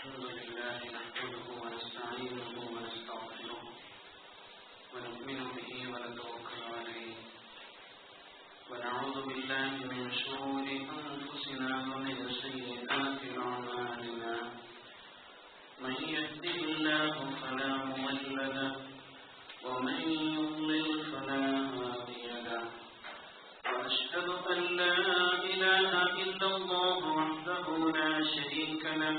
الحمد لله نحمده ونستعينه ونستغفره ونؤمن به ونتوكل عليه ونعوذ بالله من شرور أنفسنا ومن سيئات أعمالنا من يهده الله فلا مضل له ومن يضلل فلا هادي له وأشهد أن لا إله إلا الله وحده لا شريك له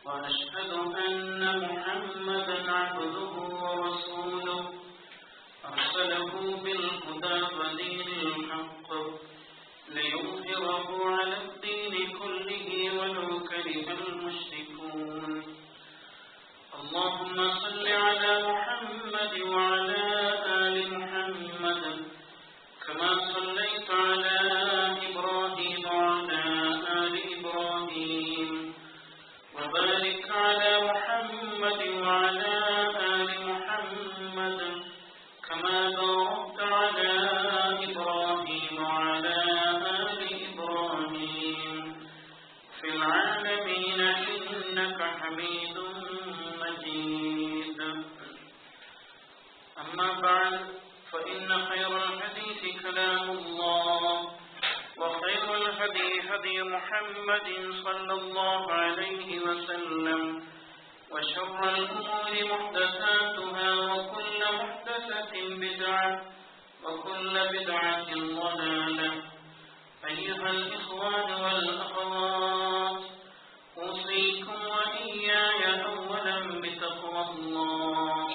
وأشهد أن محمدا عبده ورسوله أرسله بالهدى ودين الحق ليظهره على الدين كله ولو كره المشركون اللهم صل على محمد وعلى آل محمد كما صليت على إبراهيم وعلى آل إبراهيم وبارك على محمد وعلى آل محمد كما باركت على إبراهيم وعلى آل إبراهيم في العالمين إنك حميد مجيد أما بعد فإن خير الحديث كلام الله وخير الهدي هدي محمد صلى الله عليه وسلم وشر الأمور محدثاتها وكل محدثة بدعة وكل بدعة ضلالة أيها الإخوان والأخوات أوصيكم وإياي أولا بتقوى الله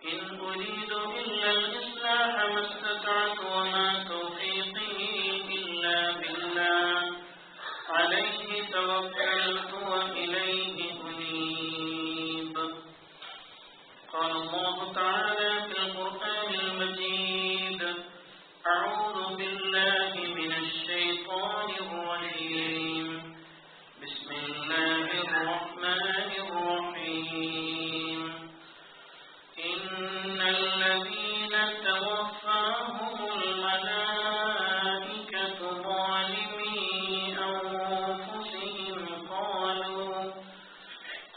إن أريد إلا الإصلاح ما استطعت وما توفيقي إلا بالله عليه توكلت وإليه أنيب قال الله تعالى في القرآن المجيد أعوذ بالله من الشيطان الرجيم بسم الله الرحمن الرحيم إن الذين توفاهم الملائكة ظالمي أنفسهم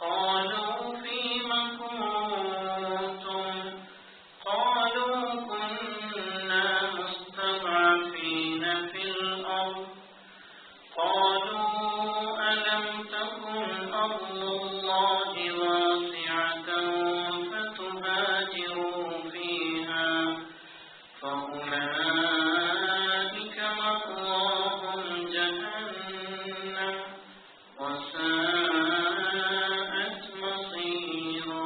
قالوا فيم كنتم قالوا كنا مستضعفين في الأرض قالوا ألم تكن أرض الله واسعة فتهاجروا فيها فأولئك مأواهم جهنم وساءت مصيرا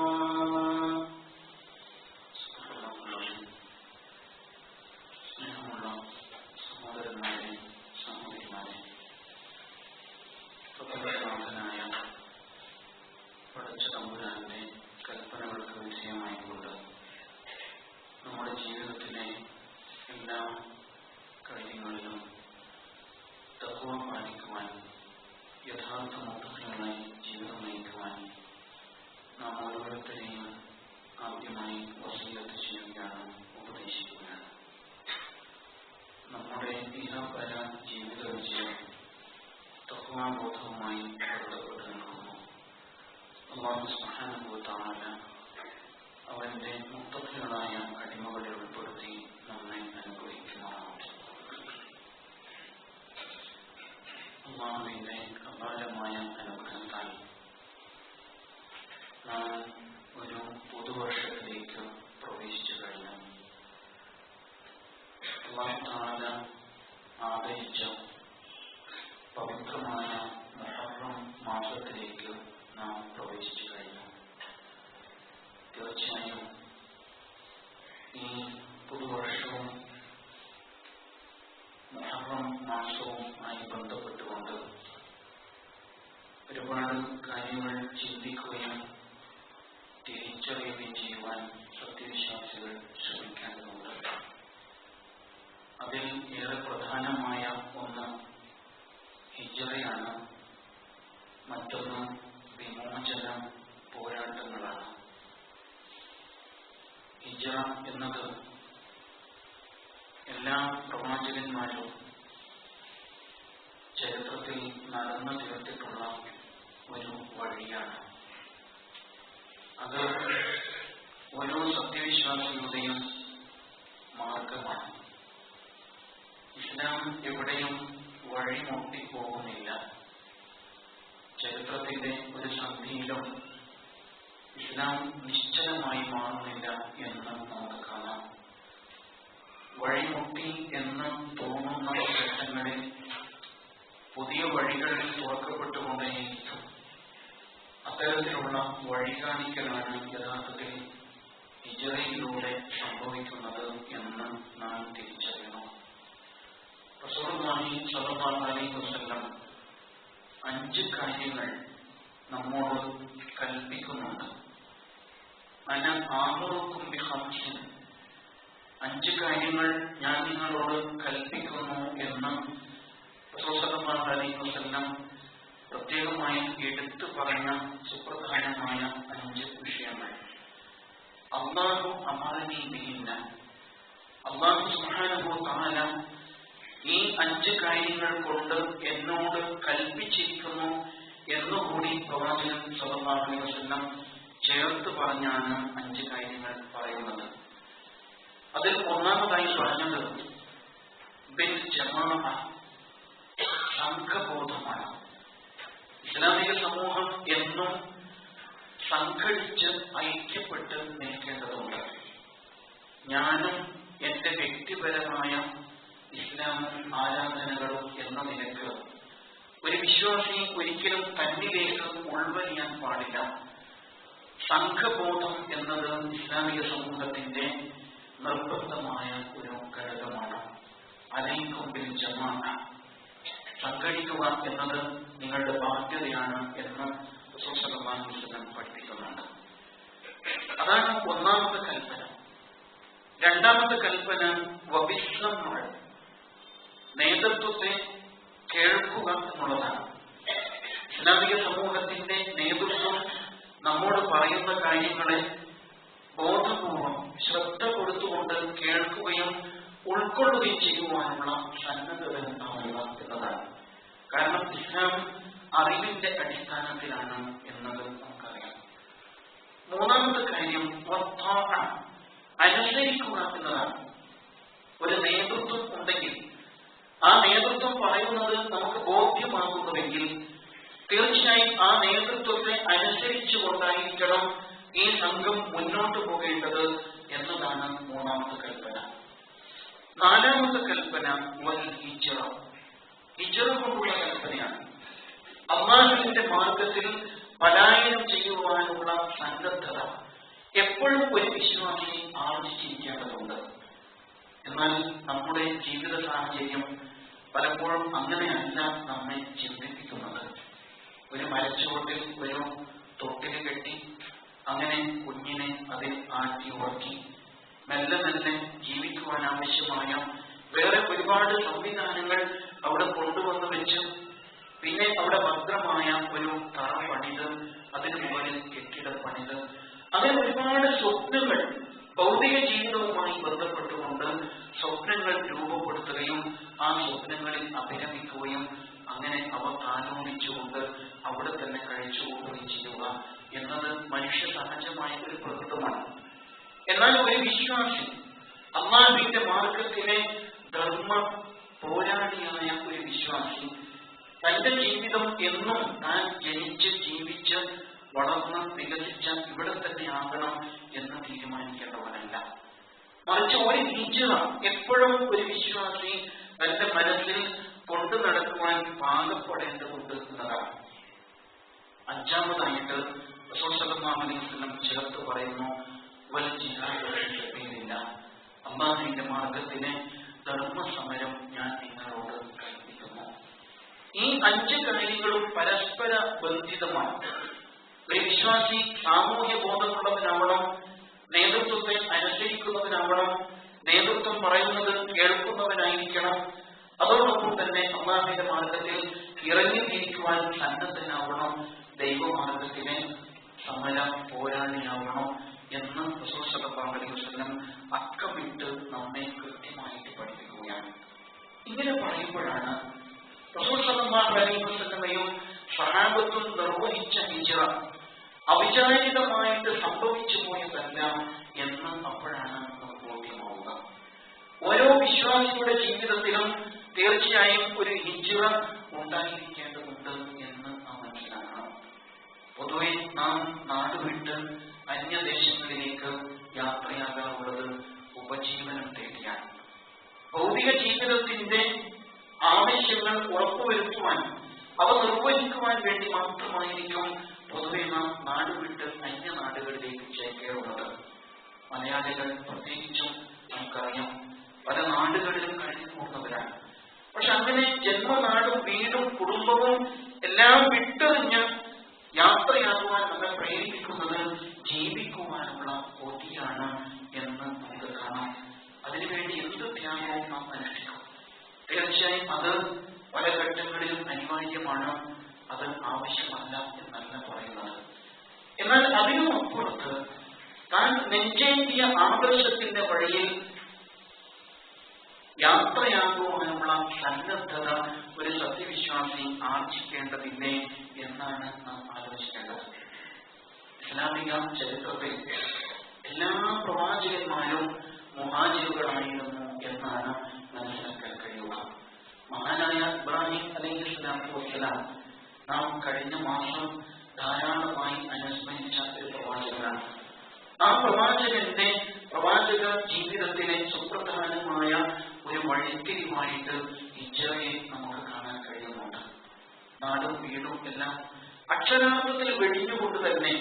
സ്നേഹമുള്ള സഹോദരന്മാരെ സഹോദരിമാരെ പ്രകൃതിനാഥനായ പടച്ച തമ്പുരാന്റെ കൽപ്പനകൾക്ക് വിധേയമായിക്കൊണ്ട് നമ്മുടെ ജീവിതത്തിലെ എല്ലാ കാര്യങ്ങളിലും തഖ്വ പാലിക്കുവാൻ യഥാർത്ഥ മുത്തഖികളായി ജീവിതം നയിക്കുവാൻ നാം ഓരോരുത്തരെയും ആദ്യമായി വസിയ്യത്ത് ചെയ്യുകയാണ്, ഉപദേശിക്കുകയാണ്. നമ്മുടെ ഇഹപര ജീവിത വിജയം തഖ്വാബോധവുമായി ബന്ധപ്പെട്ട് നിൽക്കുന്നു. അല്ലാഹു സുബ്ഹാനഹു വ തആല അവന്റെ മുത്തഖികളായ അടിമകളിൽ ഉൾപ്പെടുത്തി നമ്മെ അനുഗ്രഹിക്കുമാറാവട്ടെ. അല്ലാഹുവിന്റെ അപാരമായ അനുഗ്രഹത്താൽ നാം ഒരു പുതുവർഷത്തിലേക്ക് പ്രവേശിച്ചു കഴിഞ്ഞു. അല്ലാഹു തആല ആദരിച്ച പവിത്രമായ മുഹറം മാസത്തിലേക്ക് നാം പ്രവേശിച്ചു കഴിഞ്ഞു. തീർച്ചയായും ഈ പുതുവർഷവും മുഹറം മാസവും ആയി ബന്ധപ്പെട്ടുകൊണ്ട് ഒരുപാട് കാര്യങ്ങൾ ചിന്തിക്കുകയും തിരിച്ചറിയുകയും ചെയ്യുവാൻ സത്യവിശ്വാസികൾ ശ്രമിക്കേണ്ടതുണ്ട്. അതിൽ ഏറെ പ്രധാനമായ ഒന്ന് ഹിജ്റയാണ്, മറ്റൊന്ന് വിമോചന പോരാട്ടങ്ങളാണ്. ഹിജ്റ എന്നത് എല്ലാ പ്രവാചകന്മാരും ചരിത്രത്തിൽ നടന്നു തീർത്തിട്ടുള്ള ഒരു വഴിയാണ്. അത് ഓരോ സത്യവിശ്വാസികളുടെയും മാർഗമാണ്. ഇസ്ലാം എവിടെയും വഴിമുട്ടിപ്പോകുന്നില്ല. ചരിത്രത്തിന്റെ ഒരു സന്ധിയിലും ഇസ്ലാം നിശ്ചലമായി മാറുന്നില്ല എന്ന് നമുക്ക് കാണാം. വഴിമുട്ടി എന്ന് തോന്നുന്ന ഘട്ടങ്ങളിൽ പുതിയ വഴികൾ തുറക്കപ്പെട്ടുകൊണ്ടേയിരിക്കും. അത്തരത്തിലുള്ള വഴി കാണിക്കലാണ് യഥാർത്ഥത്തിൽ ഹിജ്റയിലൂടെ സംഭവിക്കുന്നത് എന്ന് നാം തിരിച്ചറിയണം. റസൂലുള്ളാഹി സ്വല്ലല്ലാഹു അലൈഹി വസല്ലം 5 കാര്യങ്ങൾ നമ്മോട് കൽപ്പിക്കുന്നുണ്ട്. അന ആമുറുക്കും ബിഖംസിൻ, 5 കാര്യങ്ങൾ ഞാൻ നിങ്ങളോട് കൽപ്പിക്കുന്നു എന്ന് റസൂൽ സ്വല്ലല്ലാഹു അലൈഹി വസല്ലം പ്രത്യേകമായി എടുത്തു പറഞ്ഞ സുപ്രധാനമായ 5 വിഷയങ്ങൾ. അല്ലാഹു അമറനി ബിഹിന്ന, അല്ലാഹു സുബ്ഹാനഹു തആല ഈ 5 കാര്യങ്ങൾ കൊണ്ട് എന്നോട് കൽപ്പിച്ചിരിക്കുന്നു എന്നുകൂടി പ്രവാചകൻ സ്വല്ലല്ലാഹു അലൈഹി വസല്ലം ചേർത്ത് പറഞ്ഞാണ് 5 കാര്യങ്ങൾ പറയുന്നത്. അതിൽ ഒന്നാമതായി പറഞ്ഞത് ബിൽ ജമാഅ, സംഘബോധമാണ്. ഇസ്ലാമിക സമൂഹം എന്നും സംഘടിച്ച് ഐക്യപ്പെട്ട് നിൽക്കേണ്ടതുണ്ട്. ഞാനും എന്റെ വ്യക്തിപരമായ ഇസ്ലാമും ആരാധനകളും എന്ന നിലക്ക് ഒരു വിശ്വാസി ഒരിക്കലും തന്നിലേക്ക് ഉൾവലിയാൻ പാടില്ല. സംഘബോധം എന്നത് ഇസ്ലാമിക സമൂഹത്തിന്റെ നിർബന്ധമായ ഒരു ഘടകമാണ്. അലൈക്കും ബിൽ ജമാഅ, സംഘടിക്കുക എന്നത് നിങ്ങളുടെ ബാധ്യതയാണ് എന്ന് റസൂൽ സ്വല്ലല്ലാഹു അലൈഹി വസല്ലം പഠിപ്പിക്കുന്നുണ്ട്. അതാണ് ഒന്നാമത്തെ കൽപ്പന. രണ്ടാമത്തെ കൽപ്പന വബിസ്സമഅ, നേതൃത്വത്തെ കേൾക്കുക എന്നുള്ളതാണ്. ഇസ്ലാമിക സമൂഹത്തിന്റെ നേതൃത്വം നമ്മോട് പറയുന്ന കാര്യങ്ങളെ ബോധപൂർവം ശ്രദ്ധ കൊടുത്തുകൊണ്ട് കേൾക്കുകയും ഉൾക്കൊള്ളുകയും ചെയ്യുവാനുള്ള സന്നദ്ധത ഉണ്ടാവുക എന്നതാണ്. കാരണം ഇസ്ലാം അറിവിന്റെ അടിസ്ഥാനത്തിലാണ് എന്നത് നമുക്കറിയാം. മൂന്നാമത്തെ കാര്യം അനുസരിക്കുക എന്നതാണ്. ഒരു നേതൃത്വം ഉണ്ടെങ്കിൽ ആ നേതൃത്വം പറയുന്നത് നമുക്ക് ബോധ്യമാകുന്നുവെങ്കിൽ തീർച്ചയായും ആ നേതൃത്വത്തെ അനുസരിച്ചുകൊണ്ടായിരിക്കണം ഈ സംഘം മുന്നോട്ട് പോകേണ്ടത് എന്നതാണ് മൂന്നാമത്തെ കൽപ്പന. നാലാമത്തെ കൽപ്പന വൽ ഹിജ്റ, ഹിജ്റ കൊണ്ടുള്ള കൽപ്പനയാണ്. അല്ലാഹുവിന്റെ മാർഗത്തിൽ പലായനം ചെയ്യുവാനുള്ള സന്നദ്ധത എപ്പോഴും ഒരു വിശ്വാസി ആർജിച്ചിരിക്കേണ്ടതുണ്ട്. എന്നാൽ നമ്മുടെ ജീവിത സാഹചര്യം പലപ്പോഴും അങ്ങനെയല്ല നമ്മെ ചിന്തിപ്പിക്കുന്നത്. ഒരു മരച്ചുവട്ടിൽ ഒരു തൊട്ടില് കെട്ടി അങ്ങനെ കുഞ്ഞിനെ അതിൽ ആട്ടി ഉറക്കി മെല്ലെ മെല്ലെ ജീവിക്കുവാൻ ആവശ്യമായ വേറെ ഒരുപാട് സംവിധാനങ്ങൾ അവിടെ കൊണ്ടുവന്ന് വെച്ച് പിന്നെ അവിടെ ഭദ്രമായ ഒരു തറ പണിത് അതിന് മുകളിൽ കെട്ടിടം പണിത് അങ്ങനെ ഒരുപാട് സ്വപ്നങ്ങൾ ഭൗതിക ജീവിതവുമായി ബന്ധപ്പെട്ടുകൊണ്ട് സ്വപ്നങ്ങൾ രൂപപ്പെടുത്തുകയും ആ സ്വപ്നങ്ങളിൽ അഭിരമിക്കുകയും അങ്ങനെ അവ താലോലിച്ചുകൊണ്ട് അവിടെ തന്നെ കഴിച്ചുകൂട്ടുകയും ചെയ്യുക എന്നത് മനുഷ്യ സഹജമായ ഒരു പ്രകൃതമാണ്. എന്നാൽ ഒരു വിശ്വാസി അല്ലാഹുവിന്റെ മാർഗത്തിലെ ധർമ്മ പോരാളിയായ ഒരു വിശ്വാസി തന്റെ ജീവിതം എന്നും താൻ ജനിച്ച് ജീവിച്ച് വളർന്ന് വികസിച്ച ഇവിടെ തന്നെ ആകണം എന്ന് തീരുമാനിക്കേണ്ടവനല്ല. മറിച്ച് ഒരു ഹിജ്റ എപ്പോഴും ഒരു വിശ്വാസി തന്റെ മനസ്സിൽ കൊണ്ടു നടക്കുവാൻ പാകപ്പെടേണ്ടതുണ്ട് എന്നതാണ്. അഞ്ചാമതായിട്ട് റസൂൽ സ്വല്ലല്ലാഹു അലൈഹി വസല്ലം ചേർത്ത് പറയുന്നു വൽ ജിഹാദ് ഫീ സബീലില്ലാ, അല്ലാഹുവിന്റെ മാർഗത്തിലെ ധർമ്മസമരം ഞാൻ നിങ്ങളോട് കൽപ്പിക്കുന്നു. ഈ 5 കാര്യങ്ങളും പരസ്പര ബന്ധിതമാണ്. ഒരു വിശ്വാസി സാമൂഹ്യ ബോധമുള്ളവനാവണം, നേതൃത്വത്തെ അനുസരിക്കുന്നവനാവണം, നേതൃത്വം പറയുന്നത് കേൾക്കുന്നവനായിരിക്കണം. അതോടൊപ്പം തന്നെ അല്ലാഹുവിന്റെ മാർഗത്തിൽ ഇറങ്ങിത്തിരിക്കുവാൻ സന്നദ്ധനാവണം, ദൈവമാർഗത്തിലെ സമര പോരാളിയാവണം എന്ന് റസൂൽ സ്വല്ലല്ലാഹു അലൈഹി വസല്ലം അക്കമിട്ട് നമ്മെ കൃത്യമായിട്ട് പഠിപ്പിക്കുകയാണ്. ഇങ്ങനെ പറയുമ്പോഴാണ് റസൂൽ സ്വല്ലല്ലാഹു അലൈഹി വസല്ലമയും സഹാബത്തും നിർവഹിച്ച ഹിജ്റ അവിചാരിതമായിട്ട് സംഭവിച്ചു പോയതല്ല എന്ന് അപ്പോഴാണ് നമുക്ക് ബോധ്യമാവുക. ഓരോ വിശ്വാസിയുടെ ജീവിതത്തിലും തീർച്ചയായും ഒരു ഹിജ്റ ഉണ്ടായിരിക്കേണ്ടതുണ്ട് എന്ന് നാം മനസ്സിലാക്കണം. പൊതുവെ നാം നാടുവിട്ട് അന്യദേശങ്ങളിലേക്ക് യാത്രയാകാറുള്ളത് ഉപജീവനം തേടിയാണ്. ഭൗതിക ജീവിതത്തിന്റെ ആവശ്യങ്ങൾ ഉറപ്പുവരുത്തുവാൻ, അവ നിർവഹിക്കുവാൻ വേണ്ടി മാത്രമായിരിക്കും പൊതുവെ നാം നാടുവിട്ട് അന്യനാടുകളിലേക്ക് ചേക്കേറുന്നത്. മലയാളികൾ പ്രത്യേകിച്ചും നമുക്കറിയാം, പല നാടുകളിലും കഴിഞ്ഞു പോകുന്നവരാണ്. പക്ഷെ അങ്ങനെ ജന്മനാടും വീടും കുടുംബവും എല്ലാം വിട്ടെറിഞ്ഞ് യാത്രയാകുവാൻ നമ്മെ പ്രേരിപ്പിക്കുന്നത് ജീവിക്കുവാനുള്ള കൊതിയാണ് എന്ന് നമുക്ക് കാണാം. അതിനുവേണ്ടി എന്ത് ത്യാഗവും നാം അനുഷ്ഠിക്കും. തീർച്ചയായും അത് പല ഘട്ടങ്ങളിലും അനിവാര്യമാണ്, അത് ആവശ്യമല്ല എന്നല്ല പറയുന്നത്. എന്നാൽ അതിനും അപ്പുറത്ത് താൻ നെഞ്ചേന്തിയ ആദർശത്തിന്റെ വഴിയിൽ യാത്രയാകുവാനുള്ള സന്നദ്ധത ഒരു സത്യവിശ്വാസി ആർജിക്കേണ്ടതില്ലേ എന്നാണ് നാം ആലോചിക്കേണ്ടത്. ഇസ്ലാമിക ചരിത്രത്തിൽ എല്ലാ പ്രവാചകന്മാരും മുഹാജിറുകളായിരുന്നു എന്നാണ് മനസ്സിലാക്കാൻ കഴിയുക. മഹാനായ ഇബ്രാഹിം അലൈഹിസ്സലാത്തു വസ്സലാം നാം കഴിഞ്ഞ മാസം ധാരാളമായി അനുസ്മരിച്ച ഒരു പ്രവാചകനാണ്. ആ പ്രവാചക ജീവിതത്തിലെ സുപ്രധാനമായ ഒരു വഴിത്തിരിവായിട്ട് ഹിജ്റയെ നമുക്ക് കാണാൻ കഴിയുന്നുണ്ട്. നാടും വീടും എല്ലാം അക്ഷരാർത്ഥത്തിൽ വെടിഞ്ഞുകൊണ്ട് തന്നെ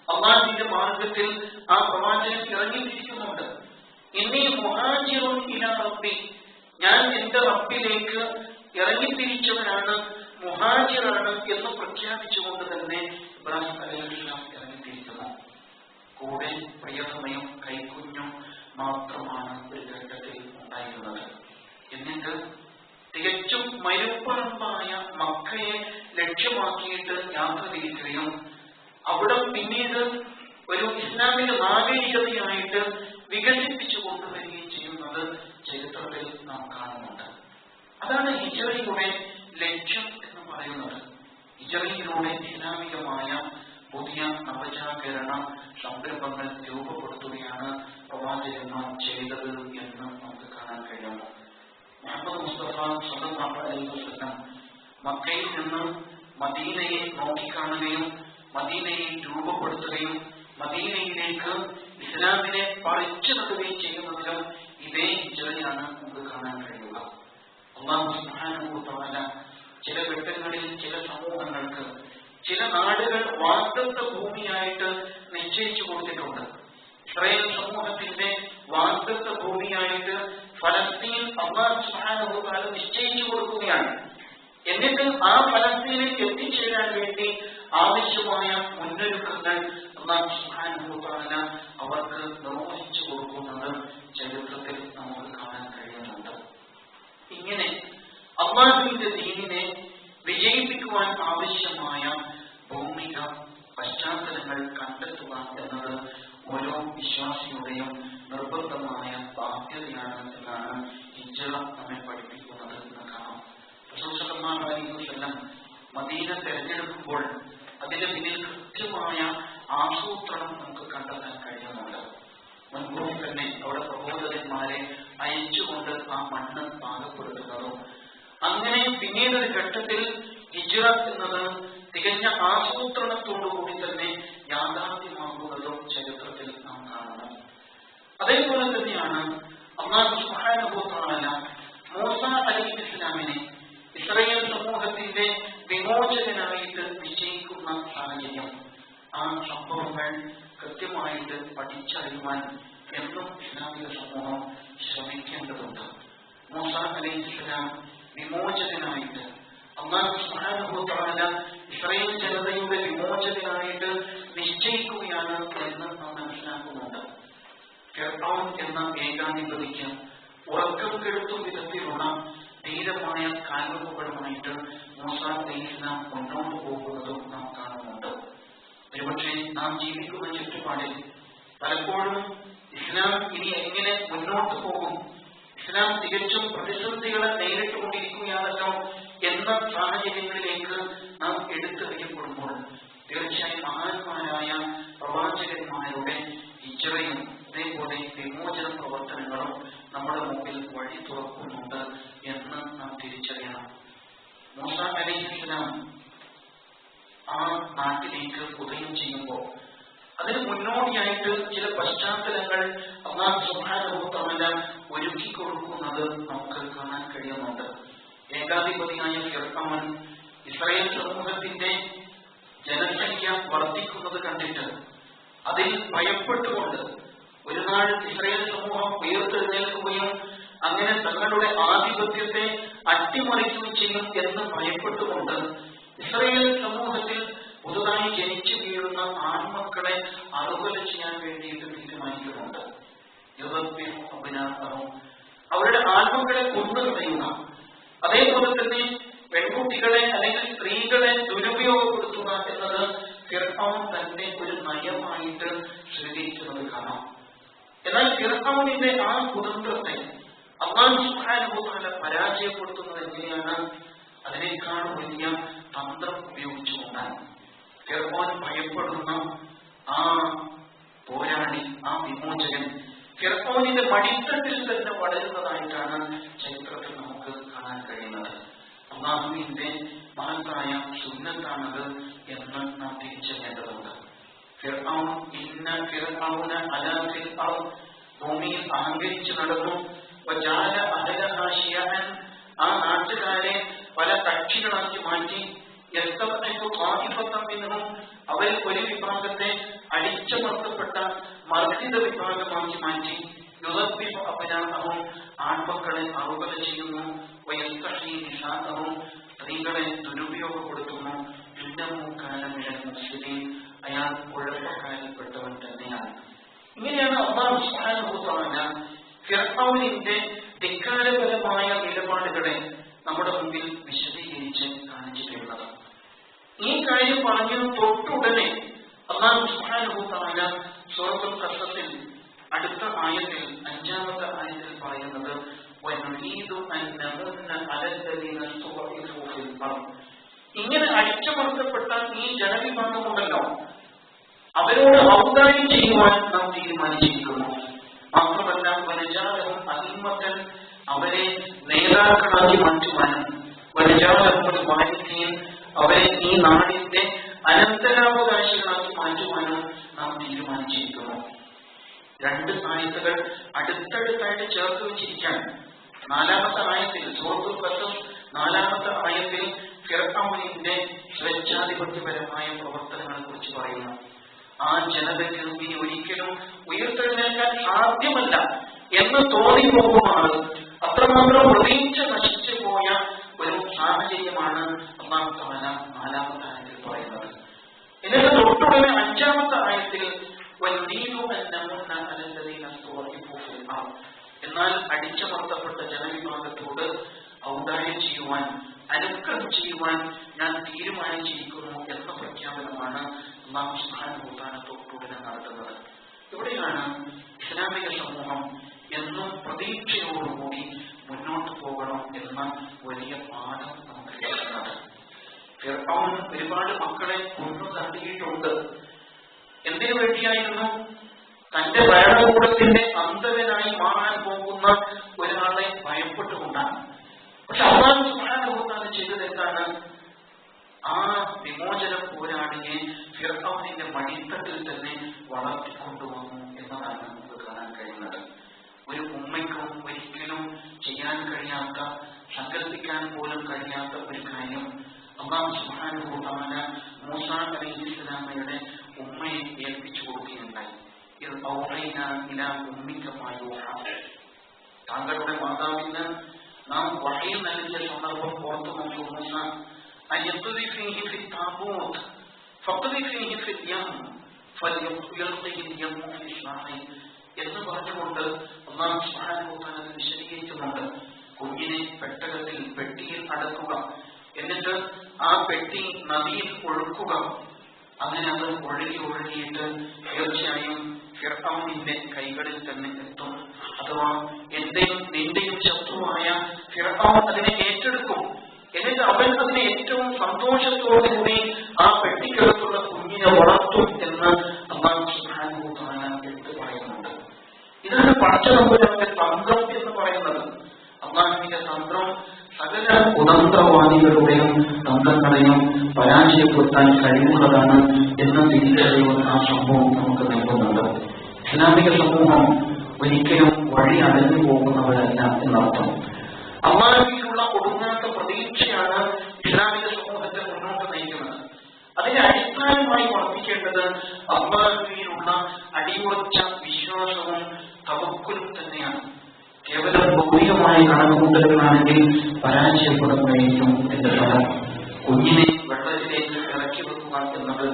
അല്ലാഹുവിന്റെ മാർഗത്തിൽ ആ പ്രവാചകൻ ഇറങ്ങിത്തിരിക്കുന്നുണ്ട്. ഇന്നീ മുഹാജിറുൻ ഇലാ റബ്ബി, ഞാൻ എന്റെ റബ്ബിലേക്ക് ഇറങ്ങിത്തിരിച്ചവനാണ്, മുഹാജിറാണ് എന്ന് പ്രഖ്യാപിച്ചുകൊണ്ട് തന്നെ ഇബ്രാഹിം അലൈഹിസ്സലാം ഇറങ്ങിത്തിരിക്കുന്നു. കൂടെ പ്രിയതമയും കൈക്കുഞ്ഞും മാത്രമാണ് ഒരു ഘട്ടത്തിൽ ഉണ്ടായിരുന്നത്. എന്നിട്ട് തികച്ചും മരുപ്പറമ്പായ മക്കയെ ലക്ഷ്യമാക്കിയിട്ട് യാത്ര തിരിക്കുകയും അവിടെ പിന്നീട് ഒരു ഇസ്ലാമിക നാഗരികതയായിട്ട് വികസിപ്പിച്ചു കൊണ്ടുവരികയും ചെയ്യുന്നത് ചരിത്രത്തിൽ നാം കാണുന്നുണ്ട്. അതാണ് ഹിജ്റയുടെ ലക്ഷ്യം എന്ന് പറയുന്നത്. ഹിജ്റയിലൂടെ ഇസ്ലാമികമായ പുതിയ നവജാഗരണ സംരംഭങ്ങൾ രൂപപ്പെടുത്തുകയാണ് പ്രവാചകന്മാർ ചെയ്തത് എന്ന് നമുക്ക് കാണാൻ കഴിയുന്നു. മുഹമ്മദ് മുസ്തഫ സ്വല്ലല്ലാഹു അലൈഹി വസല്ലം മക്കയിൽ നിന്ന് മദീനയെ നോക്കിക്കാണുകയും മദീനയെ രൂപപ്പെടുത്തുകയും മദീനയിലേക്ക് ഇസ്ലാമിനെ പറിച്ചു നടുകയും ചെയ്യുന്നതിലും ഇതേ ഹിജ്റയാണ് നമുക്ക് കാണാൻ കഴിയുക. അല്ലാഹു സുബ്ഹാനഹു വ തആല ചില ഘട്ടങ്ങളിൽ ചില സമൂഹങ്ങൾക്ക് ചില നാടുകൾ വാഗ്ദത്ത ഭൂമിയായിട്ട് നിശ്ചയിച്ചു കൊടുത്തിട്ടുണ്ട്. ഇസ്രായേൽ സമൂഹത്തിന്റെ വാഗ്ദത്ത ഭൂമിയായിട്ട് ഫലസ്തീൻ അല്ലാഹു സുബ്ഹാനഹു വ തആല നിശ്ചയിച്ചു കൊടുക്കുകയാണ്. എന്നിട്ട് ആ ഫലസ്തീനിൽ എത്തിച്ചേരാൻ വേണ്ടി ആവശ്യമായ മുന്നൊരുക്കങ്ങൾ അല്ലാഹു സുബ്ഹാനഹു വ തആല അവർക്ക് നിർവഹിച്ചു കൊടുക്കുന്നത് ചരിത്രത്തിൽ നമുക്ക് കാണാൻ കഴിയുന്നുണ്ട്. ഇങ്ങനെ അല്ലാഹുവിന്റെ ദീനിനെ വിജയിപ്പിക്കുവാൻ ആവശ്യമായ ഭൗമിക പശ്ചാത്തലങ്ങൾ കണ്ടെത്തുക എന്നത് ഓരോ വിശ്വാസിയുടെയും നിർബന്ധമായ ബാധ്യതയാണ് എന്നാണ് ഹിജ്റ നമ്മെ പഠിപ്പിക്കുന്നത് എന്ന് കാണാം. റസൂൽ സല്ലല്ലാഹു അലൈഹി വസല്ലം മദീന തെരഞ്ഞെടുക്കുമ്പോൾ അതിന്റെ പിന്നിൽ കൃത്യമായ ആസൂത്രണം നമുക്ക് കണ്ടെത്താൻ കഴിയുന്നുണ്ട്. മുൻകൂർ തന്നെ അവിടെ പ്രബോധകന്മാരെ അയച്ചുകൊണ്ട് ആ മണ്ണ് പാകപ്പെടുത്തുന്നതും അങ്ങനെ പിന്നീട് ഒരു ഘട്ടത്തിൽ ഹിജ്റ എന്നത് തികഞ്ഞ ആസൂത്രണത്തോടുകൂടി തന്നെ യാഥാർത്ഥ്യമാകുന്നതും ചരിത്രത്തിൽ നാം കാണുന്നു. അതേപോലെ തന്നെയാണ് അല്ലാഹു സുബ്ഹാനഹു വ തആല മൂസ അലൈഹിസ്സലാമിനെ ഇസ്രായേൽ സമൂഹത്തിന്റെ വിമോചകനായിട്ട് നിശ്ചയിക്കുന്ന സാഹചര്യം. ആ സംഭവങ്ങൾ കൃത്യമായിട്ട് പഠിച്ചറിയുവാൻ എന്നും ഇസ്ലാമിക സമൂഹം ശ്രമിക്കേണ്ടതുണ്ട്. മൂസ അലൈഹിസ്സലാം വിമോചകനായിട്ട് അല്ലാഹു സുബ്ഹാനഹു വ തആല ഇസ്രായേൽ ജനതയുടെ വിമോചകനായിട്ട് നിശ്ചയിക്കുകയാണ് എന്ന് നാം മനസ്സിലാക്കുന്നുണ്ട്. ഫിർഔൻ എന്ന ഏകാധിപതിക്ക് ഉറക്കം കെടുത്തും വിധത്തിലുള്ള ധീരമായ കാൽവെപ്പുകളുമായിട്ട് മൂസ അലൈഹിസ്സലാം മുന്നോട്ട് പോകുന്നതും നാം കാണുന്നുണ്ട്. ഒരുപക്ഷെ നാം ജീവിക്കുന്ന ചുറ്റുപാടിൽ പലപ്പോഴും ഇസ്ലാം ഇനി എങ്ങനെ മുന്നോട്ട് പോകും, ഇസ്ലാം തികച്ചും പ്രതിസന്ധികളെ നേരിട്ടുകൊണ്ടിരിക്കുകയാണല്ലോ എന്ന് എന്ന സാഹചര്യങ്ങളിലേക്ക് നാം എടുത്തെറിയപ്പെടുമ്പോൾ തീർച്ചയായും മഹാന്മാരായ പ്രവാചകന്മാരുടെ ഹിജ്റയും അതേപോലെ വിമോചന പ്രവർത്തനങ്ങളും നമ്മുടെ മുമ്പിൽ വഴി തുറക്കുന്നുണ്ട് എന്ന് നാം തിരിച്ചറിയണം. മൂസ അലൈഹിസ്സലാം ആ നാട്ടിലേക്ക് ഉദയം ചെയ്യുമ്പോൾ അതിന് മുന്നോടിയായിട്ട് ചില പശ്ചാത്തലങ്ങൾ അല്ലാഹു സുബ്ഹാനഹു വ തആല ഒരുക്കി കൊടുക്കുന്നത് നമുക്ക് കാണാൻ കഴിയുന്നുണ്ട്. ഏകാധിപതിയായ ഫിർഔൻ ഇസ്രായേൽ സമൂഹത്തിന്റെ ജനസംഖ്യ വർദ്ധിക്കുന്നത് കണ്ടിട്ട് അതിൽ ഭയപ്പെട്ടുകൊണ്ട് ഒരു നാൾ ഇസ്രായേൽ സമൂഹം ഉയർത്തെഴുന്നേൽക്കുകയും അങ്ങനെ തങ്ങളുടെ ആധിപത്യത്തെ അട്ടിമറിക്കുകയും ചെയ്യും എന്ന് ഭയപ്പെട്ടുകൊണ്ട് ഇസ്രായേൽ സമൂഹത്തിൽ പുതുതായി ജനിച്ചു വീഴുന്ന ആൺമക്കളെ അറുകൊല ചെയ്യാൻ വേണ്ടിയിട്ട് തീരുമാനിക്കുന്നുണ്ട്. അവരുടെ ആൺമക്കളെ കൊന്നുകളയുക, അതേപോലെ തന്നെ പെൺകുട്ടികളെ അല്ലെങ്കിൽ സ്ത്രീകളെ ദുരുപയോഗപ്പെടുത്തുക എന്നത് ഫിർഔൻ തന്നെ ഒരു നയമായിട്ട് സ്വീകരിക്കുന്നത് കാണാം. എന്നാൽ ഫിർഔനിന്റെ ആ കുതന്ത്രത്തെ അല്ലാഹു സുബ്ഹാനഹു വ തആല പരാജയപ്പെടുത്തുന്നത് എങ്ങനെയാണ്? അതിനേക്കാൾ വലിയ തന്ത്രം ഉപയോഗിച്ചുകൊണ്ടാണ്. ഫിർഔൻ ഭയപ്പെടുന്ന ആ പോരാളി, ആ വിമോചകൻ ഫിർഔനിന്റെ മടിത്തട്ടിൽ തന്നെ വളരുന്നതായിട്ടാണ് ചരിത്രത്തിൽ നമുക്ക് കാണാൻ കഴിയുന്നത്. അല്ലാഹുവിന്റെ മഹത്തായ സുന്നത്താണത് എന്ന് നാം തിരിച്ചറിയേണ്ടതുണ്ട്. ഫിർഔൻ ഇന്ന ഫിർഔന അലാ ഫിൽ അർദ്, ഭൂമിയിൽ അഹങ്കരിച്ചു നടന്നു. വജഅല അഹ്ലഹാ ശിയഅൻ, ആ നാട്ടുകാരെ പല കക്ഷികളാക്കി മാറ്റി. യസ്തബ്ഇദു ത്വാഇഫത്തൻ മിൻഹും, അവരിൽ ഒരു വിഭാഗത്തെ അടിച്ചമർത്തപ്പെട്ട മർദ്ദിത വിഭാഗമാക്കി മാറ്റി. യുദബ്ബിഹു അബ്നാഅഹും, ആൺമക്കളെ അറുകൊല ചെയ്യുന്നു. വയസ്തഹീ നിസാഅഹും, സ്ത്രീകളെ ദുരുപയോഗപ്പെടുത്തുന്നു. ഇന്നഹു കാന മിനൽ മുഫ്സിദീൻ, അയാൾ കുഴപ്പക്കാരിൽപ്പെട്ടവൻ തന്നെയാണ്. ഇങ്ങനെയാണ് അല്ലാഹു സുബ്ഹാനഹു വ തആല ഫിർഔനിന്റെ ധിക്കാരപരമായ നിലപാടുകളെ നമ്മുടെ മുമ്പിൽ വിശദീകരിച്ച് കാണിച്ചു തരുന്നത്. ഈ കാര്യം പറഞ്ഞു തൊട്ടുടനെ അല്ലാഹു സുബ്ഹാനഹു വ തആല സൂറത്തുൽ ഖസസിൽ അടുത്ത ആയത്തിൽ, 5-ാമത്തെ ആയത്തിൽ പറയുന്നത് വനുരീദു അൻ നമുന്ന അലല്ലദീന സ്തുദ്ഇഫൂ ഫിൽ അർദ്, ഇങ്ങനെ അടിച്ചമർത്തപ്പെട്ട ഈ ജനവിഭാഗമുണ്ടല്ലോ, അവരോട് ഔദാര്യം ചെയ്യുവാൻ നാം തീരുമാനിച്ചിരിക്കുന്നു. മാത്രമല്ല വനജാലഹും അഇമ്മത്തൻ, അവരെ നേതാക്കളാക്കി മാറ്റുവാനും, വനജാലഹുൽ വാരിസീൻ, അവരെ ഈ നാടിന്റെ അനന്തരാവകാശികളാക്കി മാറ്റുവാനും നാം തീരുമാനിച്ചിരിക്കുന്നു. രണ്ട് ആയത്തുകൾ അടുത്തടുത്തായിട്ട് ചേർത്ത് വെച്ചിരിക്കാൻ. 4-ാമത്തെ ആയത്തിൽ സൂറത്തുൽ ഖസസ് 4-ാമത്തെ ആയത്തിൽ ഫിർഔനിന്റെ സ്വേച്ഛാധിപത്യപരമായ പ്രവർത്തനങ്ങളെ കുറിച്ച് പറയുന്നു. ആ ജനതയ്ക്ക് ഇനി ഒരിക്കലും ഉയർത്തെഴുന്നേൽക്കാൻ സാധ്യമല്ല എന്ന് തോന്നിപ്പോകുമാണ്. അത്രമാത്രം പ്രതീക്ഷ നശിച്ചു പോയ ഒരു സാഹചര്യമാണ് അല്ലാഹു തആല 4-ാമത്തെ ആയത്തിൽ പറയുന്നത്. എന്നിട്ട് തൊട്ടുടനെ 5-ാമത്തെ ആയത്തിൽ വനുരീദു അൻ നമുന്ന അലല്ലദീന സ്തുദ്ഇഫൂ ഫിൽ അർദ്, എന്നാൽ അടിച്ചമർത്തപ്പെട്ട ജനവിഭാഗത്തോട് ഔദാര്യം ചെയ്യുവാൻ, അനുഗ്രഹം ചെയ്യുവാൻ ഞാൻ തീരുമാനിച്ചിരിക്കുന്നു എന്ന പ്രഖ്യാപനമാണ് അല്ലാഹു സുബ്ഹാനഹു വ തആല തൊട്ടുടനെ നടത്തുന്നത്. ഇവിടെയാണ് ഇസ്ലാമിക സമൂഹം എന്നും പ്രതീക്ഷയോടുകൂടി മുന്നോട്ട് പോകണം എന്ന വലിയ പാഠം നമുക്ക് ലഭിക്കുന്നത്. ഫിർഔൻ ഒരുപാട് മക്കളെ കൊന്നു തള്ളിയിട്ടുണ്ട്. എന്തിനു വേണ്ടിയായിരുന്നു? തന്റെ ഭരണകൂടത്തിന്റെ അന്തരനായി മാറാൻ പോകുന്ന ഒരാളെ ഭയപ്പെട്ടുകൊണ്ടാണ്. പക്ഷെ അല്ലാഹു സുബ്ഹാനഹു വ തആല ചെയ്തത് എന്താണ്? ആ വിമോചന പോരാളിയെ ഫിർഔനിന്റെ മടിത്തട്ടിൽ തന്നെ വളർത്തിക്കൊണ്ടുവന്നു എന്നതാണ് നമുക്ക് കാണാൻ കഴിയുന്നത്. ഒരു ഉമ്മയ്ക്കും ഒരിക്കലും ചെയ്യാൻ കഴിയാത്ത, സങ്കല്പിക്കാൻ പോലും കഴിയാത്ത ഒരു കാര്യം അല്ലാഹു സുബ്ഹാനഹു വ തആല മൂസ അലൈഹിസ്സലാമയുടെ ഉമ്മയെ ഏൽപ്പിച്ചു കൊടുക്കുകയുണ്ടായി. ഇത് ഔഹൈനാ ഇലാ ഉമ്മിക മാ യൂഹാ, താങ്കളുടെ മാതാവിന് നാം വഹീ നൽകിയ സന്ദർഭം ഓർത്തു നോക്കൂ. മൂസ അയഖ്ദിഫീഹി ഫി താബൂത്ത് ഫഖ്ദിഫീഹി ഫിൽ യം ഫൽയഖ്ദിഹി യം ഫി ഇസ്മാഈൽ എന്ന് പറഞ്ഞുകൊണ്ട് അല്ലാഹു സുബ്ഹാനഹു വ തആല വിശദീകരിക്കുന്നുണ്ട്. കുഞ്ഞിനെ പെട്ടകത്തിൽ, പെട്ടിയിൽ അടക്കുക, എന്നിട്ട് ആ പെട്ടി നദിയിൽ ഒഴുക്കുക. അങ്ങനെ അത് ഒഴുകിയിട്ട് തീർച്ചയായും ഫിർഔനിന്റെ കൈകളിൽ തന്നെ എത്തും. അഥവാ എന്റെയും നിന്റെയും ശത്രുവായ ഫിർഔൻ അതിനെ ഏറ്റെടുക്കും. എന്നിട്ട് എന്നിട്ട് അവൻ അതിനെ ഏറ്റവും സന്തോഷത്തോടുകൂടി ആ പെട്ടിക്കകത്തുള്ള കുഞ്ഞിനെ വളർത്തും എന്ന് അല്ലാഹു സുബ്ഹാനഹു വ തആല എടുത്തു പറയുന്നുണ്ട്. ഇതാണ് പടച്ചതമ്പുരാന്റെ തന്ത്രം എന്ന് പറയുന്നത്. അല്ലാഹുവിന്റെ തന്ത്രം സകല കുതന്ത്രവാദികളുടെയും തന്ത്രങ്ങളെയും പരാജയപ്പെടുത്താൻ കഴിവുള്ളതാണ് എന്ന തിരിച്ചറിവ് ആ സംഭവം നമുക്ക് നൽകുന്നുണ്ട്. ഇസ്ലാമിക സമൂഹം ഒരിക്കലും വഴി അടഞ്ഞു പോകുന്നവരല്ല എന്നർത്ഥം. അല്ലാഹുവിലുള്ള ഒടുങ്ങാത്ത പ്രതീക്ഷയാണ് ഇസ്ലാമിക സമൂഹത്തെ മുന്നോട്ട് നയിക്കുന്നത്. അതിനെ അടിസ്ഥാനമായി വർദ്ധിക്കേണ്ടത് അല്ലാഹുവിലുള്ള അടിയുറച്ച വിശ്വാസവും തവക്കുലും തന്നെയാണ്. കേവലം ഭൗതികമായ കണക്കുകൂട്ടലുകളാണെങ്കിൽ പരാജയപ്പെടുന്നതായിരിക്കും എന്റെ ഫലം. കുഞ്ഞിനെ വെള്ളത്തിലേക്ക് ഇറക്കി വെക്കുക എന്നത്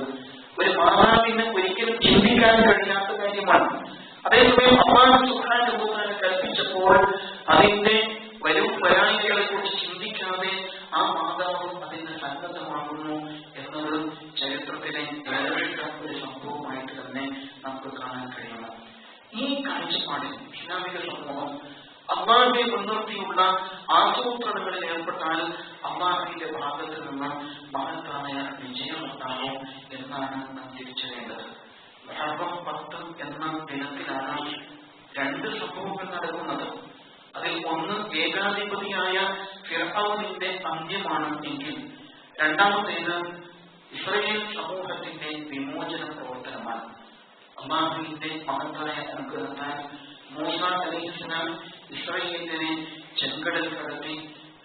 ഒരു മാതാവിന് ഒരിക്കലും ചിന്തിക്കാൻ കഴിയാത്ത കാര്യമാണ്. അതേസമയം അല്ലാഹു സുബ്ഹാനഹു വ തആല കൽപ്പിച്ചപ്പോൾ അതിന്റെ വരും പരാജയങ്ങളെ കുറിച്ച് ചിന്തിക്കാതെ ആ മാതാവ് അതിന് സന്നദ്ധമാകുന്നു എന്നത് ചരിത്രത്തിലെ വേറിട്ട ഒരു സംഭവമായിട്ട് തന്നെ നമുക്ക് കാണാൻ കഴിയണം. ഈ കാഴ്ചപ്പാടിൽ ഇസ്ലാമിക സമൂഹം അല്ലാഹുവിനെ മുൻനിർത്തിയുള്ള ആസൂത്രണങ്ങളിൽ ഏർപ്പെട്ടാൽ അല്ലാഹുവിന്റെ ഭാഗത്ത് നിന്ന് മഹത്തായ വിജയമുണ്ടാകും എന്നാണ് നാം തിരിച്ചറിയേണ്ടത്. മുഹറം 10 എന്ന ദിനത്തിലാണ് രണ്ട് സംഭവങ്ങൾ നടക്കുന്നത്. അതിൽ ഒന്ന് ഏകാധിപതിയായ ഫിർഔനിന്റെ അന്ത്യമാണ് എങ്കിൽ രണ്ടാമത്തേത് ഇസ്രായേൽ സമൂഹത്തിന്റെ വിമോചന പ്രവർത്തനമാണ്. അല്ലാഹുവിന്റെ മഹത്തായ അനുഗ്രഹത്താൽ മൂസ അലൈഹിസ്സലാം ഇസ്രായേലിനെ ചെങ്കടൽ കടത്തി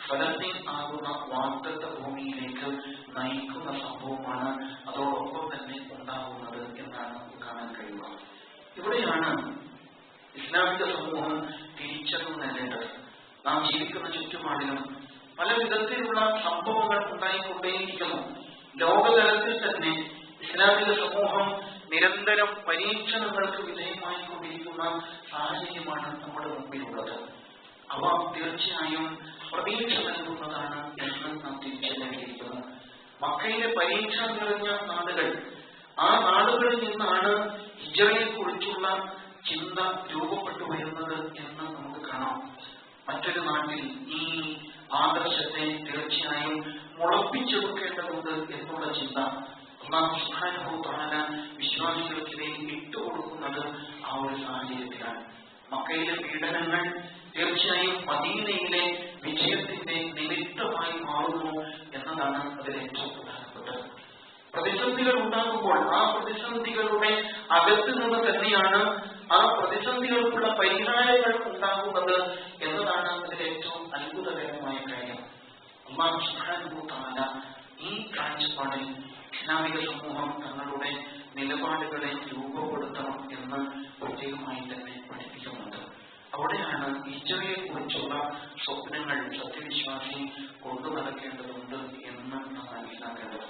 ഫലസ്തീൻ ആകുന്ന വാഗ്ദത്ത ഭൂമിയിലേക്ക് നയിക്കുന്ന സംഭവമാണ് അതോടൊപ്പം തന്നെ ഉണ്ടാകുന്നത് എന്നാണ് നമുക്ക് കാണാൻ കഴിയുക. ഇവിടെയാണ് ഇസ്ലാമിക സമൂഹം തിരിച്ചറിവ് നേടേണ്ടത്. നാം ജീവിക്കുന്ന ചുറ്റുപാടിലും പല വിധത്തിലുള്ള സംഭവങ്ങൾ ഉണ്ടായിക്കൊണ്ടേയിരിക്കുന്നു. ലോകതലത്തിൽ തന്നെ ഇസ്ലാമിക സമൂഹം നിരന്തരം പരീക്ഷണങ്ങൾക്ക് വിധേയമായിക്കൊണ്ടിരിക്കുന്ന സാഹചര്യമാണ് നമ്മുടെ മുമ്പിലുള്ളത്. അവ തീർച്ചയായും പ്രതീക്ഷ നൽകുന്നതാണ് എന്ന് നാം തിരിച്ചറിഞ്ഞിരിക്കുന്നു. മക്കയിലെ പരീക്ഷ നിറഞ്ഞ നാടുകൾ, ആ നാടുകളിൽ നിന്നാണ് ഹിജ്റയെ കുറിച്ചുള്ള ചിന്ത രൂപപ്പെട്ടു വരുന്നത് എന്ന് നമുക്ക് കാണാം. മറ്റൊരു നാട്ടിൽ ഈ ആദർശത്തെ തീർച്ചയായും മുളപ്പിച്ചെടുക്കേണ്ടതുണ്ട് എന്നുള്ള ചിന്ത അല്ലാഹു സുബ്ഹാനഹു വ തആല വിശ്വാസികൾക്കിടയിൽ ഇട്ടുകൊടുക്കുന്നത് ആ ഒരു സാഹചര്യത്തിലാണ്. മക്കയിലെ പീഡനങ്ങൾ തീർച്ചയായും മദീനയിലെ വിജയത്തിന്റെ നിമിത്തമായി മാറുന്നു എന്നതാണ് അതിൽ ഏറ്റവും പ്രധാനപ്പെട്ടത്. പ്രതിസന്ധികൾ ഉണ്ടാകുമ്പോൾ ആ പ്രതിസന്ധികളുടെ അകത്ത് നിന്ന് തന്നെയാണ് ആ പ്രതിസന്ധികൾക്കുള്ള പരിഹാരങ്ങൾ ഉണ്ടാകുന്നത് എന്നതാണ് അതിൽ ഏറ്റവും അത്ഭുതകരമായ കാര്യം. അല്ലാഹു സുബ്ഹാനഹു വ തആല ഈ കാഴ്ചപ്പാടിൽ ഇസ്ലാമിക സമൂഹം തങ്ങളുടെ നിലപാടുകളെ രൂപപ്പെടുത്തണം എന്ന് പ്രത്യേകമായി തന്നെ പഠിപ്പിക്കുന്നുണ്ട്. അവിടെയാണ് ഹിജ്റയെ കുറിച്ചുള്ള സ്വപ്നങ്ങൾ സത്യവിശ്വാസി കൊണ്ടു നടക്കേണ്ടതുണ്ട് എന്ന് നാം മനസ്സിലാക്കേണ്ടത്.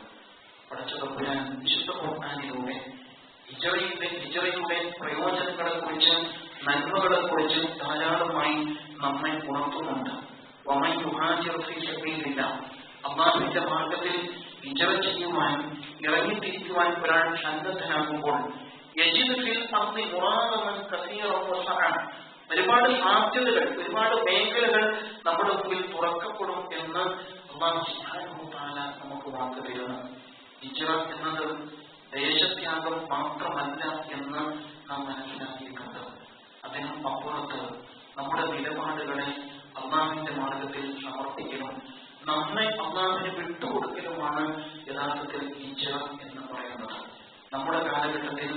പടച്ചതമ്പുരാൻ വിശുദ്ധ ഖുർആനിലൂടെ ഹിജ്റയുടെ പ്രയോജനങ്ങളെ കുറിച്ച് നന്മകളെ കുറിച്ച് ധാരാളമായി നമ്മെ ഉണർത്തുന്നുണ്ട്. വമൻ യുഹാജിർ ഫീ സബീലില്ലാഹ്, അല്ലാഹുവിന്റെ മാർഗ്ഗത്തിൽ ഹിജ്റ ചെയ്യുവാൻ ഇറങ്ങിത്തിരിക്കുവാൻ ഒരാൾ സന്നദ്ധനാകുമ്പോൾ യജിദ് ഫിൽ അർളി മുറാഗമൻ കസീറൻ വസഅ, ഒരുപാട് സാധ്യതകൾ, ഒരുപാട് മേഖലകൾ നമ്മുടെ മുമ്പിൽ തുറക്കപ്പെടും എന്ന് അല്ലാഹു സുബ്ഹാനഹു വ തആല നമുക്ക് വാക്ക് തരുന്നു. ഹിജ്റ എന്നത് ദേശത്യാഗം മാത്രമല്ല എന്ന് നാം മനസ്സിലാക്കിയിട്ടുണ്ട്. അതിനും അപ്പുറത്ത് നമ്മുടെ നിലപാടുകളെ അല്ലാഹുവിന്റെ മാർഗ്ഗത്തിൽ സമർപ്പിക്കലും നമ്മെ അല്ലാഹുവിന് വിട്ടുകൊടുക്കലുമാണ് യഥാർത്ഥത്തിൽ ഹിജ്റ എന്ന് പറയുന്നത്. നമ്മുടെ കാലഘട്ടത്തിൽ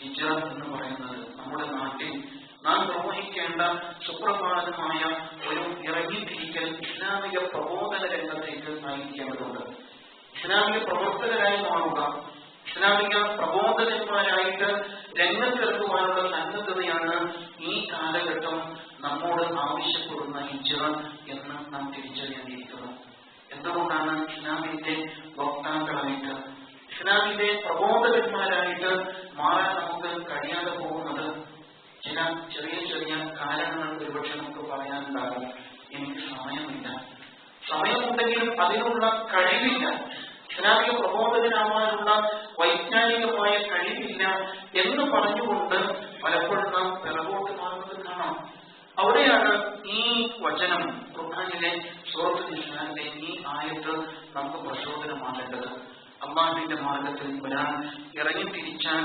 ഹിജ്റ എന്ന് പറയുന്നത് നമ്മുടെ നാട്ടിൽ നാം നിർവഹിക്കേണ്ട സുപ്രധാനമായ ഒരു ഇറങ്ങിത്തിരിക്കൽ ഇസ്ലാമിക പ്രബോധന രംഗത്തേക്ക് നയിക്കേണ്ടതുണ്ട്. ഇസ്ലാമിക പ്രവർത്തകരായി മാറുക, ഇസ്ലാമിക പ്രബോധകന്മാരായിട്ട് രംഗത്തിറക്കുവാനുള്ള സന്നദ്ധതയാണ് ഈ കാലഘട്ടം നമ്മോട് ആവശ്യപ്പെടുന്ന ഹിജ്റ എന്ന് നാം തിരിച്ചറിയേണ്ടിയിരിക്കുന്നു. എന്തുകൊണ്ടാണ് ഇസ്ലാമിന്റെ വക്താക്കളായിട്ട്, ഇസ്ലാമിന്റെ പ്രബോധകന്മാരായിട്ട് മാറാൻ നമുക്ക് കഴിയാതെ പോകുന്നത്? ചില ചെറിയ ചെറിയ കാരണങ്ങൾ ഒരുപക്ഷെ നമുക്ക് പറയാനുണ്ടാകും. എനിക്ക് സമയമില്ല, സമയമുണ്ടെങ്കിലും അതിനുള്ള കഴിവില്ല, ഇസ്ലാമിക പ്രബോധകനാവാനുള്ള വൈജ്ഞാനികമായ കഴിവില്ല എന്ന് പറഞ്ഞുകൊണ്ട് പലപ്പോഴും നാം പിറകോട്ട് മാറുന്നത് കാണാം. അവിടെയാണ് ഈ വചനം, ഖുർആനിലെ സൂറത്തുൽ നിസാഇലെ ഈ ആയത്ത് നമുക്ക് പ്രചോദനമാകേണ്ടത്. അല്ലാഹുവിന്റെ മാർഗത്തിൽ ഒരാൾ ഇറങ്ങിത്തിരിച്ചാൽ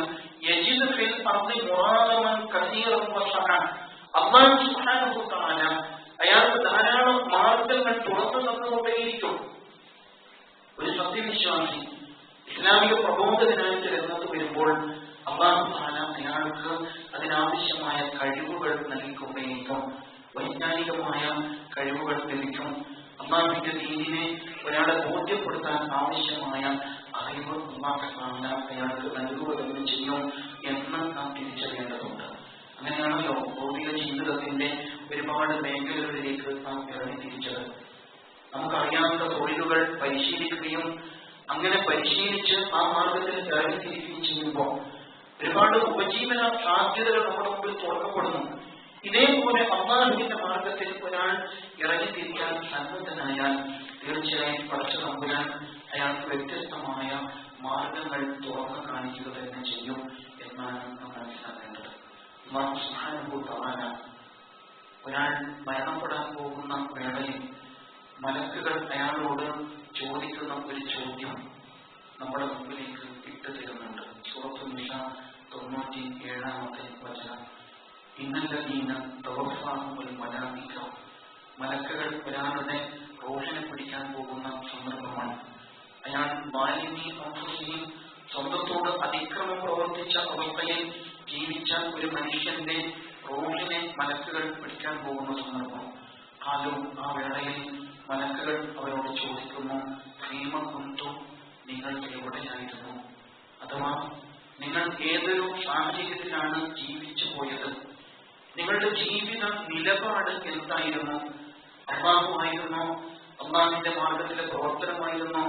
യജിദ് ഫിൽ അർദി മുറാഗമൻ കസീറൻ വസഅൻ, അല്ലാഹു സുബ്ഹാനഹു വ തആല അയാൾക്ക് ധാരാളം മാർഗങ്ങൾ തുറന്നു തന്നുകൊണ്ടേയിരിക്കും. ഒരു സത്യവിശ്വാസി ഇസ്ലാമിക പ്രബോധകനായിട്ട് രംഗത്ത് വരുമ്പോൾ അല്ലാഹു തആല അയാൾക്ക് അതിനാവശ്യമായ കഴിവുകൾ നൽകിക്കൊണ്ടേയിരിക്കും. വൈജ്ഞാനികമായ കഴിവുകൾ ലഭിക്കും. അല്ലാഹുവിന്റെ ദീനിനെ ഒരാളെ ബോധ്യപ്പെടുത്താൻ ആവശ്യമായ അറിവ് അല്ലാഹു തആല അയാൾക്ക് നൽകുക തന്നെ ചെയ്യും എന്ന് നാം തിരിച്ചറിയേണ്ടതുണ്ട്. അങ്ങനെയാണല്ലോ ഭൗതിക ജീവിതത്തിന്റെ ഒരുപാട് മേഖലകളിലേക്ക് നാം ഇറങ്ങി തിരിച്ചത്. നമുക്കറിയാവുന്ന തൊഴിലുകൾ പരിശീലിക്കുകയും അങ്ങനെ പരിശീലിച്ച് ആ മാർഗത്തിൽ ഇറങ്ങിത്തിരിക്കുകയും ചെയ്യുമ്പോൾ ഒരുപാട് ഉപജീവന സാധ്യതകൾ നമ്മുടെ മുമ്പിൽ തുറക്കപ്പെടുന്നു. ഇതേപോലെ അല്ലാഹുവിന്റെ മാർഗത്തിൽ ഒരാൾ ഇറങ്ങിത്തിരിക്കാൻ സന്നദ്ധനായാൽ തീർച്ചയായും പടച്ച തമ്പുരാൻ അയാൾക്ക് വ്യത്യസ്തമായ മാർഗങ്ങൾ തുറന്നു കാണിക്കുക തന്നെ ചെയ്യും എന്നാണ് നാം മനസ്സിലാക്കേണ്ടത്. അല്ലാഹു സുബ്ഹാനഹു വ തആല ഒരാൾ മരണപ്പെടാൻ പോകുന്ന വേളയിൽ മലക്കുകൾ അയാളോട് ചോദിക്കുന്ന ഒരു ചോദ്യം നമ്മുടെ മുമ്പിലേക്ക് ഇട്ടു തരുന്നുണ്ട്. സൂറത്തുൽ നിസാ 97-ാമത്തെ വചനം. ഇന്നല്ലദീന തവഫാഹുൽ മലായിക, മലക്കുകൾ ഒരാളുടെ റൂഹിനെ പിടിക്കാൻ പോകുന്ന സന്ദർഭമാണ്. അയാൾ മാലിന്യ അൻഫുസിഹിം, സ്വന്തത്തോട് അതിക്രമം പ്രവർത്തിച്ച അവസ്ഥയിൽ ജീവിച്ച ഒരു മനുഷ്യന്റെ റൂഹിനെ മലക്കുകൾ പിടിക്കാൻ പോകുന്ന സന്ദർഭം. ആലും ആ വേളയിൽ മലക്കുകൾ അവരോട് ചോദിക്കുന്നു, ഫീമ കുന്തും, നിങ്ങൾ എവിടെയായിരുന്നു? അഥവാ നിങ്ങൾ ഏതൊരു സാഹചര്യത്തിലാണ് ജീവിച്ചു പോയത്? നിങ്ങളുടെ ജീവിത നിലപാട് എന്തായിരുന്നു? അല്ലാഹു ആയിരുന്നോ? അല്ലാഹുവിന്റെ മാർഗത്തിലെ പ്രവർത്തനമായിരുന്നോ?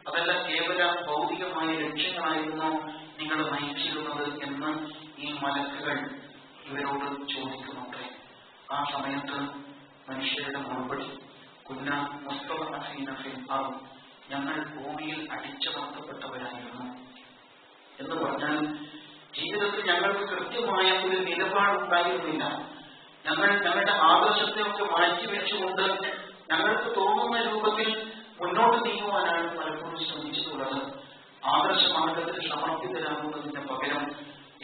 അതല്ല കേവല ഭൗതികമായ ലക്ഷ്യങ്ങളായിരുന്നോ നിങ്ങൾ നയിച്ചിരുന്നത് എന്ന് ഈ മലക്കുകൾ ഇവരോട് ചോദിക്കുന്നുണ്ട്. ആ സമയത്ത് മനുഷ്യരുടെ മറുപടി, കുന്ന മുസ്തദഅഫീന ഫിൽ അർദ്, ഞങ്ങൾ ഭൂമിയിൽ അടിച്ചമർത്തപ്പെട്ടവരായിരുന്നു എന്ന് പറഞ്ഞാൽ ജീവിതത്തിൽ ഞങ്ങൾക്ക് കൃത്യമായ ഒരു നിലപാടുണ്ടായിരുന്നില്ല. ഞങ്ങൾ ഞങ്ങളുടെ ആദർശത്തെയൊക്കെ മാറ്റിവെച്ചുകൊണ്ട് ഞങ്ങൾക്ക് തോന്നുന്ന രൂപത്തിൽ മുന്നോട്ട് നീങ്ങുവാനാണ് പലപ്പോഴും ശ്രമിച്ചിട്ടുള്ളത്. ആദർശ മാർഗത്തിൽ സമർപ്പിതരാകുന്നതിന് പകരം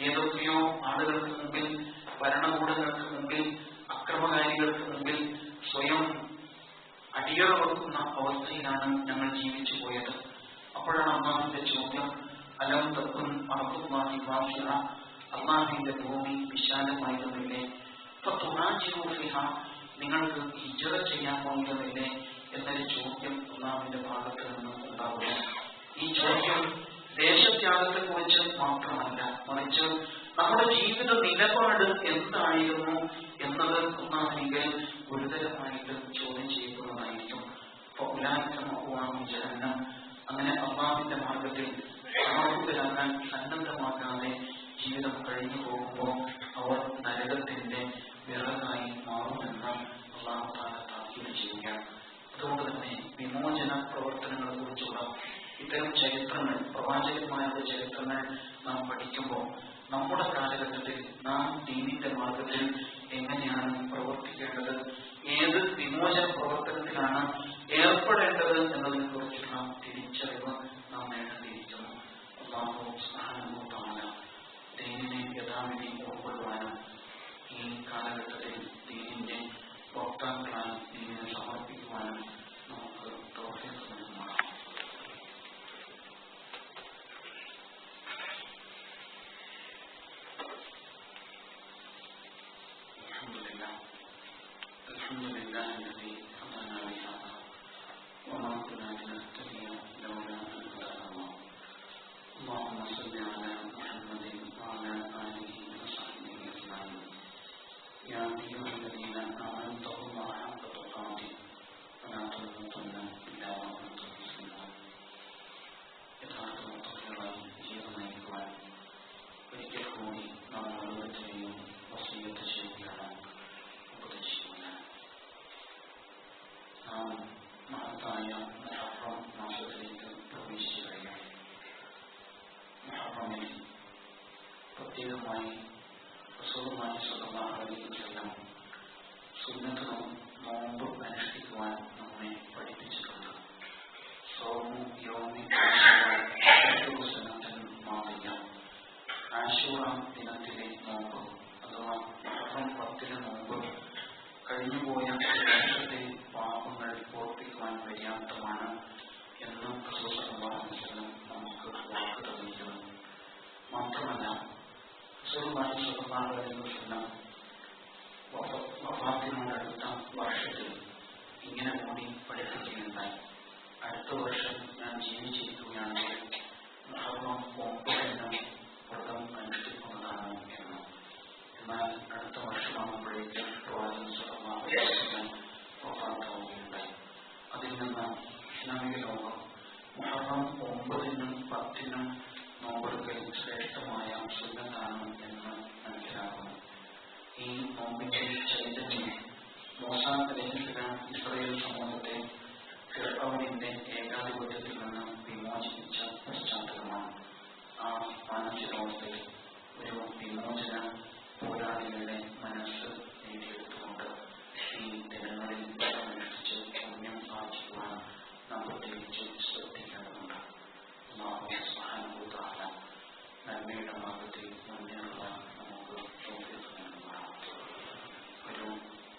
ഏതൊക്കെയോ ആളുകൾക്ക് മുമ്പിൽ, ഭരണകൂടങ്ങൾക്ക് മുമ്പിൽ, അക്രമകാരികൾക്ക് മുമ്പിൽ സ്വയം അടിയറവെക്കുന്ന അവസ്ഥയിലാണ് ഞങ്ങൾ ജീവിച്ചു പോയത്. അപ്പോഴാണ് അല്ലാഹുവിന്റെ ചോദ്യം, അലം തകുൻ അർദുല്ലാഹി വാസിഅ, അല്ലാഹുവിന്റെ ഭൂമി വിശാലമായിരുന്നില്ലേ? ഫതുഹാജിറു ഫിഹാ, നിങ്ങൾക്ക് ഹിജ്റ ചെയ്യാൻ പോകുന്നില്ലേ എന്നൊരു ചോദ്യം അല്ലാഹുവിന്റെ ഭാഗത്ത് നിന്ന് ഉണ്ടാകുന്നു. ഈ ചോദ്യം ദേശത്യാഗത്തെ കുറിച്ച് മാത്രമല്ല, മറിച്ച് നമ്മുടെ ജീവിത നിലപാട് എന്തായിരുന്നു എന്നത് അല്ലാഹുവിന്റെ ഗുരുതരമായിട്ട് ചോദ്യം ചെയ്യപ്പെടുന്നതായിരിക്കും. ജഹന്നം, അങ്ങനെ അല്ലാഹുവിന്റെ മാർഗത്തിൽ സമർപ്പിതരാകാൻ സന്നദ്ധമാകാതെ ജീവിതം കഴിഞ്ഞു പോകുമ്പോൾ അവർ നരകത്തിന്റെ വിറകായി മാറുമെന്ന് അല്ലാഹു തആല താക്കീത് ചെയ്യുകയാണ്. അതുകൊണ്ട് തന്നെ വിമോചന പ്രവർത്തനങ്ങളെ കുറിച്ചുള്ള ഇത്തരം ചരിത്രങ്ങൾ, പ്രവാചകന്മാരുടെ ചരിത്രങ്ങൾ നാം പഠിക്കുമ്പോൾ നമ്മുടെ കാലഘട്ടത്തിൽ നാം ദീനിന്റെ മാർഗത്തിൽ എങ്ങനെയാണ് പ്രവർത്തിക്കേണ്ടത്, ഏത് വിമോചന പ്രവർത്തനത്തിലാണ് ഏർപ്പെടേണ്ടത് എന്നതിനെ കുറിച്ചുള്ള തിരിച്ചറിവ് നാം നേടേണ്ടിയിരിക്കുന്നു. അല്ലാഹു സുബ്ഹാനഹു വ തആല ദീനിനെ യഥാവിധി ഉൾക്കൊള്ളുവാനും ഈ കാലഘട്ടത്തിൽ ദീനിന്റെ വക്താക്കളായി ദീനിനെ സമർപ്പിക്കുവാനും നമുക്ക് തൗഫീഖ് നൽകുമാറാകട്ടെ. അൽഹംദുലില്ലാഹി الذي هدانا لهذا وما كنا لنهتدي لولا أن هدانا الله. اللهم صل على محمد وعلى آله وصحبه أجمعين. يا أيها الذين آمنوا اتقوا الله حق تقاته ولا تموتن إلا وأنتم مسلمون. യഥാർത്ഥ മുത്തഖീകളായി ജീവിതം നയിക്കുവാൻ ഒരിക്കൽ കൂടി നാം ഓരോരുത്തരെയും വസിയ്യത്ത് ചെയ്യുകയാണ്, ഉപദേശിക്കുകയാണ്. നാം മഹത്തായ മുഹറം മാസത്തിലേക്ക് പ്രവേശിച്ചു കഴിയാണ്. മുഹറമിൽ പ്രത്യേകമായി റസൂലുള്ളാഹി സ്വല്ലല്ലാഹു അലൈഹി വസല്ലം സുന്നത്ത് നോമ്പ് അനുഷ്ഠിക്കുവാൻ നമ്മെ ഉത്തരവാദിത്തമാണ് എന്ന് റസൂൽ സല്ലല്ലാഹു അലൈഹി വസല്ലം നമുക്ക് വാക്ക് തന്നിരിക്കുന്നു. മാത്രമല്ല റസൂലുള്ളാഹി സ്വല്ലല്ലാഹു അലൈഹി വസല്ലം വഫാത്തിനോടടുത്ത വർഷത്തിൽ ഇങ്ങനെ കൂടി പഠിപ്പിക്കുകയുണ്ടായി. അടുത്ത വർഷം ഞാൻ ജീവിച്ചിരിക്കുകയാണെങ്കിൽ മുഹറം 9 വ്രതം അനുഷ്ഠിക്കുന്നതാണ് എന്ന്. എന്നാൽ അടുത്ത വർഷമാകുമ്പോഴേക്കും പ്രവാചകൻ സ്വല്ലല്ലാഹു അലൈഹി വസല്ലം വഫാത്താവുകയുണ്ടായി. അതിൽ നിന്ന് ഇസ്ലാമിക ലോകം മുഹറം 9-നും 10-നും നോമ്പെടുക്കൽ ശ്രേഷ്ഠമായ സുന്നത്താണ് എന്ന് മനസ്സിലാക്കുന്നു. ഈ നോമ്പിന്റെ ചൈതന്യം മൂസ അലൈഹിസ്സലാം ഇസ്രായേൽ സമൂഹത്തെ ഫിർഔനിന്റെ ഏകാധിപത്യത്തിൽ നിന്ന് വിമോചിപ്പിച്ച പശ്ചാത്തലമാണ്. ആ മാനസികാവസ്ഥയിൽ ഒരു വിമോചന പോരാളികളുടെ മനസ്സ് നേടിയെടുത്തുകൊണ്ട് ഈ ദിനങ്ങളിൽ അനുഷ്ഠിച്ച് പുണ്യം ആർജിക്കുവാൻ നാം പ്രത്യേകിച്ച് ശ്രദ്ധിക്കേണ്ടതുണ്ട്. അല്ലാഹു സുബ്ഹാനഹു വ തആല നന്മയുടെ മാർഗത്തിൽ മുന്നേറുവാൻ നമുക്ക് തൗഫീഖ് നൽകുമാറാകട്ടെ. ഒരു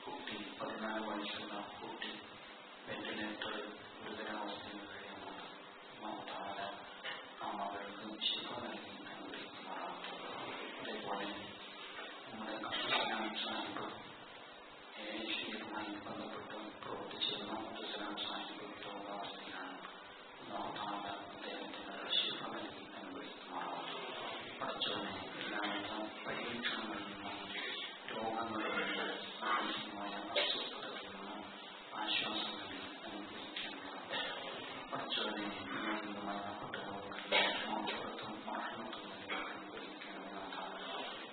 കുട്ടി, 14 വയസ്സുള്ള കുട്ടി വെന്റിലേറ്ററിൽ ഗുരുതരാവസ്ഥയിൽ കഴിയുന്നുണ്ട്. അല്ലാഹു തആല ആ മകൾക്ക് ശിഫ നൽകി അനുഗ്രഹിക്കുമാറാകട്ടെ. അതേപോലെ നമ്മുടെ അബ്ദുസ്സലാം സാഹിബ് ഏഷ്യയുമായി ബന്ധപ്പെട്ട് പ്രവർത്തിച്ചിരുന്ന അബ്ദുസ്സലാം സാഹിബ് രോഗാവസ്ഥയിലാണ്. അല്ലാഹു തആല അദ്ദേഹത്തിന് ശിഫ നൽകി അനുഗ്രഹിക്കുമാറാകട്ടെ. പടച്ചവനെ എല്ലാവിധ പരീക്ഷണങ്ങളിൽ നിന്നും രോഗങ്ങളിൽ നിന്ന് മാനസികമായ അസ്വസ്ഥതകളിൽ നിന്നും ആശ്വാസം നൽകി അനുഗ്രഹിക്കേണ്ടതാണ്. പടച്ചവനെ നിങ്ങളിൽ നിന്ന് മരണപ്പെട്ടവർക്ക് മോക്ഷത്തും മരണത്തും നൽകി അനുഗ്രഹിക്കേണ്ടതാണ്.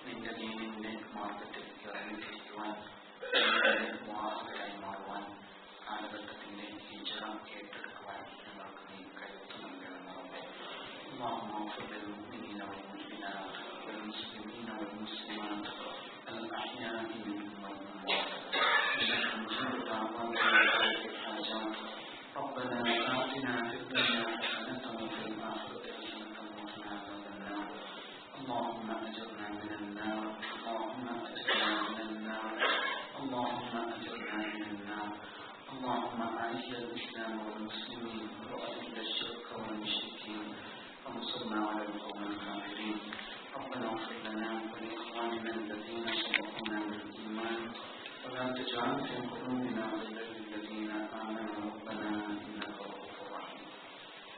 നിന്റെ ദീനിന്റെ മാർഗത്തിൽ ഇറങ്ങിത്തിരിക്കുവാൻ വാഹകരായി മാറുവാൻ കാലഘട്ടത്തിന്റെ ഹിജ്റ ഏറ്റെടുക്കുവാൻ ഞങ്ങൾക്ക് നീ കരുത്ത് നൽകണമെന്നുണ്ട്. اللهم اغفر للمؤمنين والمؤمنات والمسلمين والمسلمات الأحياء منهم والأموات إنك مجيب دعوات وقاضي الحاجات. ربنا آتنا في